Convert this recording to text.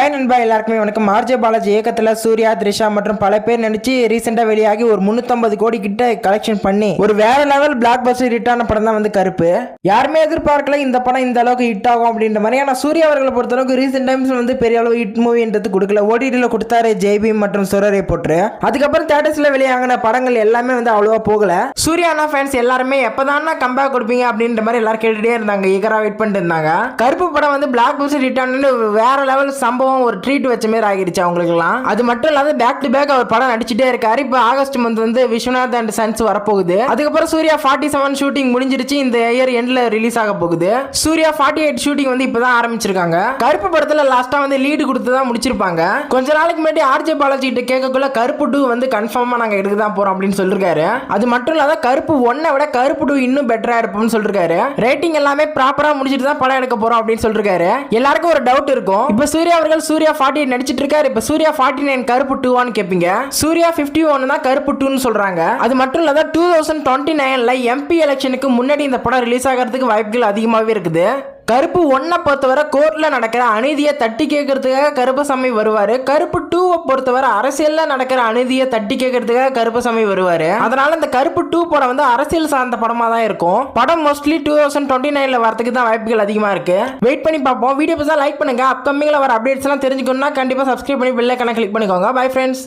Hi நண்பா, எல்லாருக்குமே வணக்கம். ஆர்ஜே பாலாஜி இயக்கத்தில் சூர்யா, த்ரிஷா மற்றும் பல பேர் நடிச்சு ரீசெண்டா வெளியாகி ஒரு 350 கோடி கிட்ட கலெக்ஷன் பண்ணி ஒரு வேற லெவல் பிளாக் பஸ்டர் ஹிட் ஆன படம் தான் வந்து கருப்பு. யாருமே எதிர்பார்க்கல இந்த படம் இந்த அளவுக்கு ஹிட் ஆகும் அப்படின்ற மாதிரி. ஆனா சூர்யா அவர்களை பொறுத்தளவுக்கு ரீசெண்ட் டைம்ஸ் வந்து பெரிய அளவு ஹிட் மூவின்றது கொடுக்கல. ஓடிடியில் கொடுத்தாரு ஜெய்பீம் மற்றும் சுரரை போட்டு. அதுக்கப்புறம் தியேட்டர்ஸ்ல வெளியாகின படங்கள் எல்லாமே வந்து அவ்வளவா போகல. சூர்யானா ஃபேன்ஸ் எல்லாருமே எப்பதான் கம்பேக் கொடுப்பீங்க அப்படின்ற மாதிரி எல்லாரும் கேட்டுட்டே இருந்தாங்க, ஈகரா வெயிட் பண்ணிட்டு இருந்தாங்க. கருப்பு படம் வந்து பிளாக் பஸ்டர் ஹிட் ஆனு வேற லெவல் சம்பவம், ஒரு ட்ரீட் வச்ச மாதிரி ஆகிருச்சு அவங்களுக்குலாம். அது மட்டும் இல்லாத பேக் டு பேக் அவர் படம் நடிச்சுட்டே இருக்காரு. இப்போ ஆகஸ்ட் மந்த் வந்து விஸ்வநாத் அண்ட் சன்ஸ் வரப்போகுது. அதுக்கப்புறம் சூர்யா 47 ஷூட்டிங் முடிஞ்சிருச்சு. இந்த இயர் எண்ட்ல ரிலீஸ் ஆக போகுது. சூர்யா 48 ஷூட்டிங் வந்து இப்பதான் ஆரம்பிச்சிருக்காங்க. கருப்பு படத்துல லாஸ்டா வந்து லீடு கொடுத்து தான் முடிச்சிருப்பாங்க. கொஞ்ச நாளைக்கு முன்னாடி ஆர்ஜே பாலாஜி கிட்ட கேட்கக்குள்ள கருப்பு 2 வந்து கன்ஃபார்மா நாங்க எடுக்க தான் போறோம் அப்படின்னு சொல்லிருக்காரு. அது மட்டும் இல்லாத கருப்பு 1 விட கருப்பு 2 இன்னும் பெட்டரா இருப்போம்னு சொல்லிருக்காரு. ரேட்டிங் எல்லாமே ப்ராப்பரா முடிச்சிட்டு தான் படம் எடுக்க போறோம் அப்படின்னு சொல்லிருக்காரு. எல்லாருக்கும் ஒரு டவுட் இருக்கும், இப்ப சூர்யா அவர்கள் சூர்யா 48 நடிச்சிட்டு இருக்காரு, இப்ப சூர்யா 49 கருப்பு 2 கேப்பீங்க. சூர்யா 51 தான் கருப்பு 2 சொல்றாங்க. அது மட்டும் இல்லாத 2029ல எம்பி எலெக்ஷனுக்கு முன்னாடி இந்த படம் ரிலீஸ் ஆகிறதுக்கு வாய்ப்புகள் அதிகமாகவே இருக்குது. கருப்பு 1 பொறுத்தவரை கோர்ட்ல நடக்கிற அநீதியை தட்டி கேட்கறதுக்காக கருப்பசாமி வருவாரு. கருப்பு 2 பொறுத்தவரை அரசியல்ல நடக்கிற அநீதியை தட்டி கேட்கறதுக்காக கருப்பசாமி வருவாரு. அதனால இந்த கருப்பு 2 படம் வந்து அரசியல் சார்ந்த படமா தான் இருக்கும். படம் மோஸ்ட்லி 2029ல வரதுக்கு தான் வாய்ப்புகள் அதிகமா இருக்கு. வெயிட் பண்ணி பார்ப்போம். வீடியோ லைக் பண்ணுங்க. அப்கமிங்ல வர அப்டேட்ஸ் எல்லாம் தெரிஞ்சுக்கணும்னா கண்டிப்பா சப்ஸ்கிரைப் பண்ணி பெல் ஐகானை கிளிக் பண்ணிக்கோங்க. Bye friends.